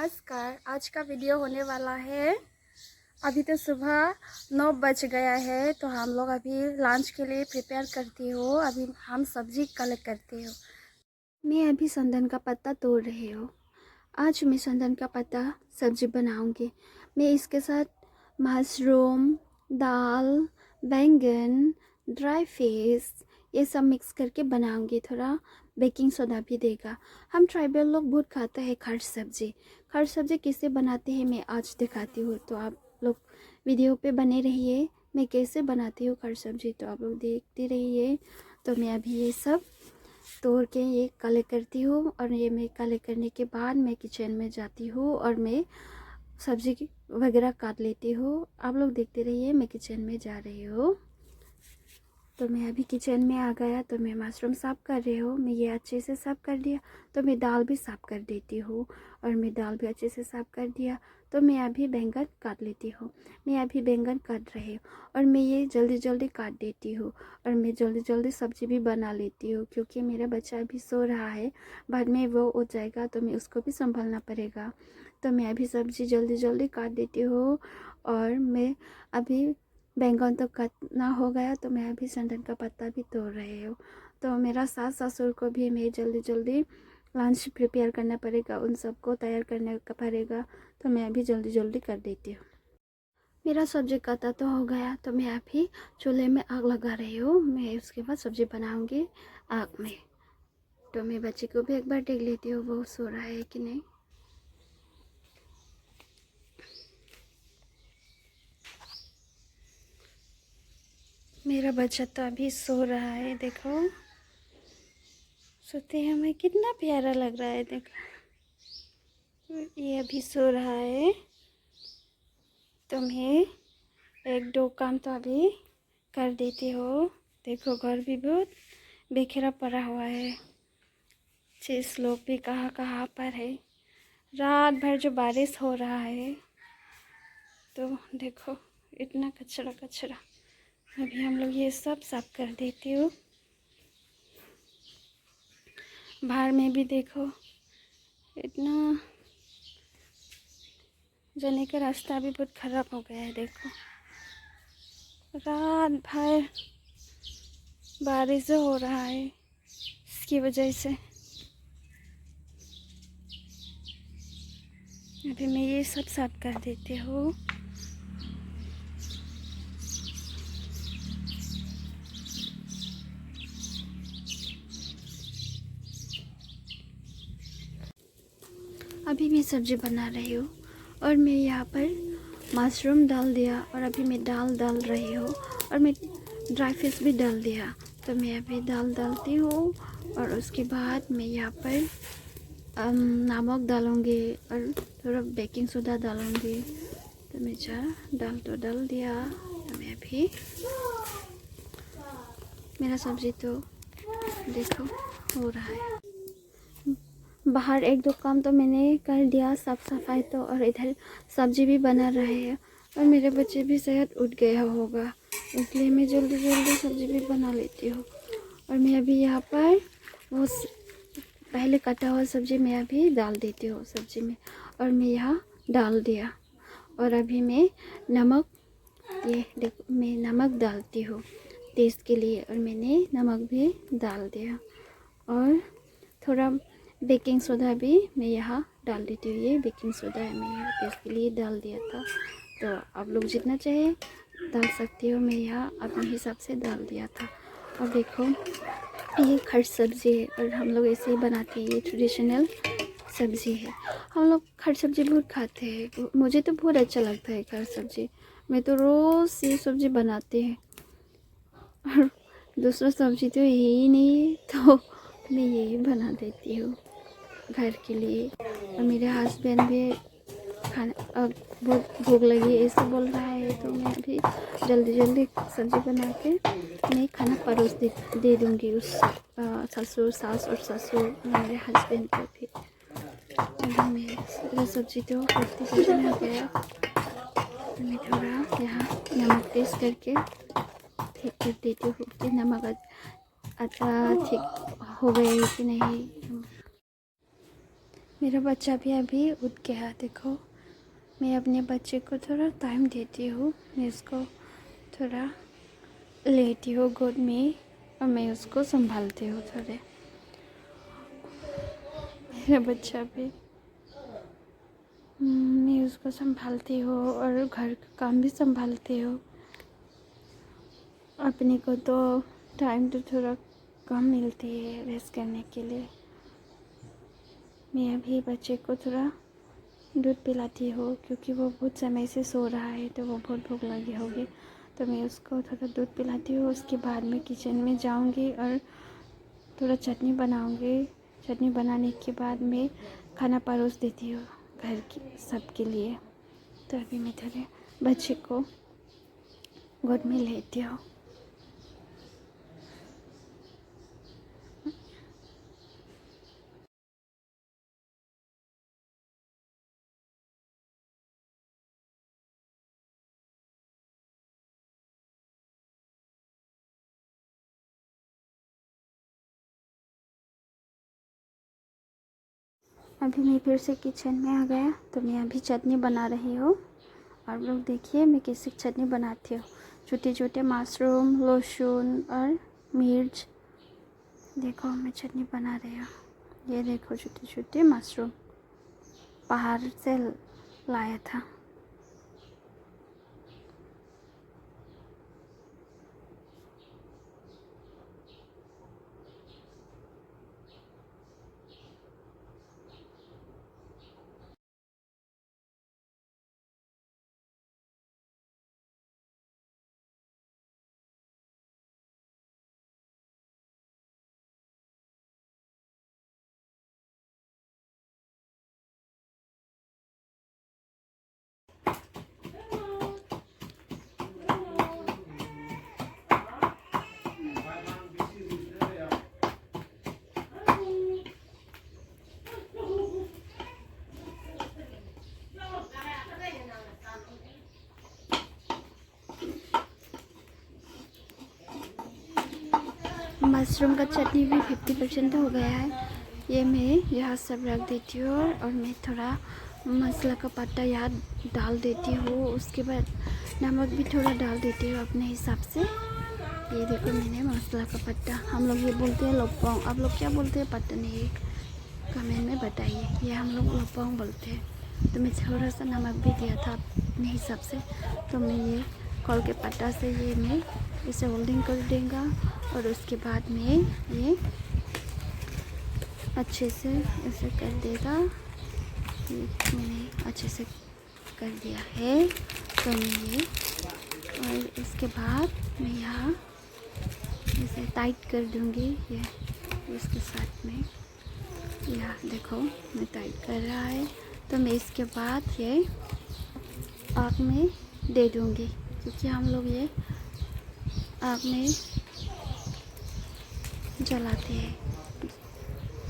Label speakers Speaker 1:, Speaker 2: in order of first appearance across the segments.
Speaker 1: नमस्कार। आज का वीडियो होने वाला है। अभी तो सुबह 9 बज गया है, तो हम लोग अभी लंच के लिए प्रिपेयर करती हो। अभी हम सब्जी कलेक्ट करते हो। मैं अभी संदन का पत्ता तोड़ रही हूँ। आज मैं संदन का पत्ता सब्जी बनाऊंगी। मैं इसके साथ मशरूम, दाल, बैंगन, ड्राई फिश ये सब मिक्स करके बनाऊंगी। थोड़ा बेकिंग सोडा भी देगा। हम ट्राइबल लोग बहुत खाते हैं खर्च सब्जी। खर्च सब्जी किसे बनाते हैं मैं आज दिखाती हूँ, तो आप लोग वीडियो पे बने रहिए। मैं कैसे बनाती हूँ खर्च सब्जी तो आप लोग देखते रहिए। तो मैं अभी ये सब तोड़ के ये कलेक्ट करती हूँ, और ये मैं कलेक्ट करने के बाद मैं किचन में जाती हूँ और मैं सब्जी वगैरह काट लेती हूँ। आप लोग देखते रहिए, मैं किचन में जा रही हूँ। तो मैं अभी किचन में आ गया, तो मैं मशरूम साफ़ कर रही हूँ। मैं ये अच्छे से साफ़ कर दिया, तो मैं दाल भी साफ़ कर देती हूँ। और मैं दाल भी अच्छे से साफ़ कर दिया, तो मैं अभी बैंगन काट लेती हूँ। मैं अभी बैंगन काट रही हूँ, और मैं ये जल्दी जल्दी काट देती हूँ। और मैं जल्दी जल्दी सब्ज़ी भी बना लेती हूँ, क्योंकि मेरा बच्चा अभी सो रहा है। बाद में वो हो जाएगा तो मैं उसको भी संभालना पड़ेगा। तो मैं अभी सब्ज़ी जल्दी जल्दी काट देती हूँ। और मैं अभी बैंगन तो कटना हो गया, तो मैं अभी संदन का पत्ता भी तोड़ रही हूँ। तो मेरा सास ससुर को भी मैं जल्दी जल्दी लंच प्रिपेयर करना पड़ेगा, उन सबको तैयार करने का पड़ेगा। तो मैं अभी जल्दी जल्दी कर देती हूँ। मेरा सब्जी कटा तो हो गया, तो मैं अभी चूल्हे में आग लगा रही हूँ। मैं उसके बाद सब्जी बनाऊँगी आग में। तो मैं बच्चे को भी एक बार देख लेती हूँ वो सो रहा है कि नहीं। मेरा बच्चा तो अभी सो रहा है, देखो सोते हमें कितना प्यारा लग रहा है। देखो ये अभी सो रहा है। तो मैं एक दो काम तो अभी कर देती हो। देखो घर भी बहुत बिखरा पड़ा हुआ है। चीज लोग भी कहाँ कहाँ पर है। रात भर जो बारिश हो रहा है, तो देखो इतना कचरा कचरा। अभी हम लोग ये सब साफ कर देती हूँ। बाहर में भी देखो इतना जाने का रास्ता भी बहुत ख़राब हो गया है। देखो रात भर बारिश हो रहा है, इसकी वजह से अभी मैं ये सब साफ कर देती हूँ। अभी मैं सब्जी बना रही हूँ, और मैं यहाँ पर मशरूम डाल दिया, और अभी मैं दाल डाल रही हूँ, और मैं ड्राई फिश भी डाल दिया। तो मैं अभी दाल डालती हूँ, और उसके बाद मैं यहाँ पर नमक डालूँगी और थोड़ा बेकिंग सोडा डालूँगी। तो मैं दाल तो डाल दिया। तो मैं अभी मेरा सब्जी तो देखो हो रहा है। बाहर एक दो काम तो मैंने कर दिया, साफ सफाई तो, और इधर सब्जी भी बना रहे हैं। और मेरे बच्चे भी शायद उठ गया होगा, इसलिए मैं जल्दी जल्दी सब्जी भी बना लेती हूँ। और मैं अभी यहाँ पर वो पहले कटा हुआ सब्जी मैं अभी डाल देती हूँ सब्जी में। और मैं यहाँ डाल दिया, और अभी मैं नमक, ये देखो मैं नमक डालती हूँ टेस्ट के लिए, और मैंने नमक भी डाल दिया। और थोड़ा बेकिंग सोडा भी मैं यहाँ डाल देती हूँ। ये बेकिंग सोडा है, मैं यहाँ टेस्ट के लिए डाल दिया था। तो आप लोग जितना चाहे डाल सकते हो, मैं यहाँ अपने हिसाब से डाल दिया था। और देखो ये खर्च सब्ज़ी है, और हम लोग ऐसे ही बनाते हैं। ये ट्रेडिशनल सब्ज़ी है। हम लोग खर्च सब्ज़ी बहुत खाते हैं। मुझे तो बहुत अच्छा लगता है खर्च सब्ज़ी। मैं तो रोज़ ये सब्ज़ी बनाते हैं, और दूसरा सब्ज़ी तो यही नहीं है, तो मैं यही बना देती हूँ घर के लिए। और मेरे हस्बैंड भी खाना बहुत भूख लगी ऐसे बोल रहा है, तो मैं अभी जल्दी जल्दी सब्ज़ी बना के मैं खाना परोस दे दूँगी उस ससुर, सास और ससुर, मेरे हस्बैंड को भी। अभी मेरा सब्ज़ी तो 50% हो गया। मैं थोड़ा यहाँ नमक टेस्ट करके ठीक कर देती हूँ कि नमक अच्छा ठीक हो गया है कि नहीं। मेरा बच्चा भी अभी उठ गया। देखो, मैं अपने बच्चे को थोड़ा टाइम देती हूँ। मैं उसको थोड़ा लेती हूँ गोद में और मैं उसको संभालती हूँ थोड़े। मेरा बच्चा भी मैं उसको संभालती हूँ और घर का काम भी संभालती हूँ। अपने को तो टाइम तो थोड़ा कम मिलती है रेस्ट करने के लिए। मैं अभी बच्चे को थोड़ा दूध पिलाती हूँ क्योंकि वो बहुत समय से सो रहा है, तो वो बहुत भूख लगी होगी। तो मैं उसको थोड़ा दूध पिलाती हूँ। उसके बाद मैं किचन में जाऊँगी और थोड़ा चटनी बनाऊँगी। चटनी बनाने के बाद मैं खाना परोस देती हूँ घर की सबके लिए। तो अभी मैं थोड़े बच्चे को गोद में लेती हूँ। अभी मैं फिर से किचन में आ गया। तो मैं अभी चटनी बना रही हूँ। और लोग देखिए मैं कैसे चटनी बनाती हूँ। छोटे छोटे मशरूम, लहसुन और मिर्च। देखो मैं चटनी बना रही हूँ। ये देखो छोटे छोटे मशरूम पहाड़ से लाया था। मशरूम का चटनी भी 50% हो गया है। ये मैं यहाँ सब रख देती हूँ और मैं थोड़ा मसाला का पत्ता यहाँ डाल देती हूँ। उसके बाद नमक भी थोड़ा डाल देती हूँ अपने हिसाब से। ये देखो मैंने मसाला का पत्ता, हम लोग ये बोलते हैं लोपोंग, आप लोग क्या बोलते हैं पता नहीं, कमेंट में बताइए। ये हम लोग लोपोंग बोलते हैं। तो मैं थोड़ा सा नमक भी दिया था अपने हिसाब से। तो मैं ये कॉल के पत्ता से ये मैं इसे होल्डिंग कर देगा और उसके बाद में ये अच्छे से ऐसे कर देगा। ये मैंने अच्छे से कर दिया है। तो मैं ये और इसके बाद मैं यहाँ इसे टाइट कर दूँगी। ये इसके साथ में यहाँ देखो मैं टाइट कर रहा है। तो मैं इसके बाद ये आग में दे दूँगी क्योंकि हम लोग ये आग में जलाते हैं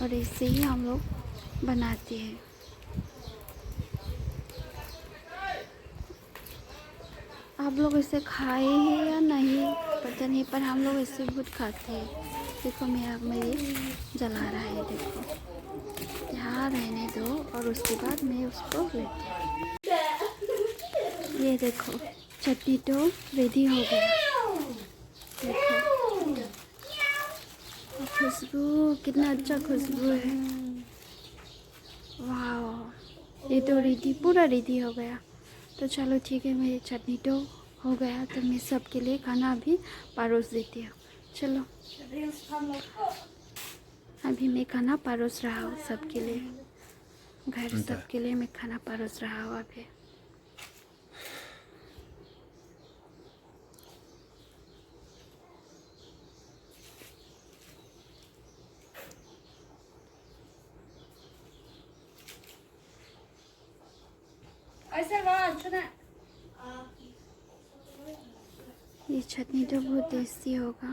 Speaker 1: और इससे ही हम लोग बनाते हैं। आप लोग इसे खाए हैं या नहीं पता नहीं, पर हम लोग इसे बहुत खाते हैं। देखो मैं आग में ये जला रहा है। देखो यहाँ रहने दो और उसके बाद मैं उसको लेती हूँ। ये देखो चटनी तो रेडी हो गया। देखो खुशबू कितना अच्छा खुशबू है। वाह, ये तो रेडी पूरा रेडी हो गया। तो चलो ठीक है, मेरी चटनी तो हो गया। तो मैं सबके लिए खाना अभी परोस देती हूँ। चलो अभी मैं खाना परोस रहा हूँ सबके लिए। घर सबके लिए मैं खाना परोस रहा हूँ अभी। ये चटनी तो बहुत टेस्टी होगा।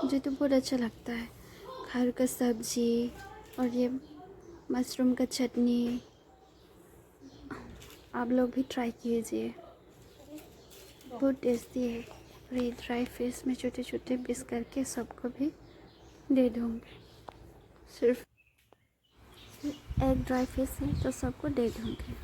Speaker 1: मुझे तो बहुत अच्छा लगता है। घर का सब्जी और ये मशरूम का चटनी आप लोग भी ट्राई कीजिए, बहुत टेस्टी है। और ये ड्राई फिश में छोटे छोटे पीस करके सबको भी दे दूँगी। सिर्फ एक ड्राई फिश है तो सबको दे दूँगी।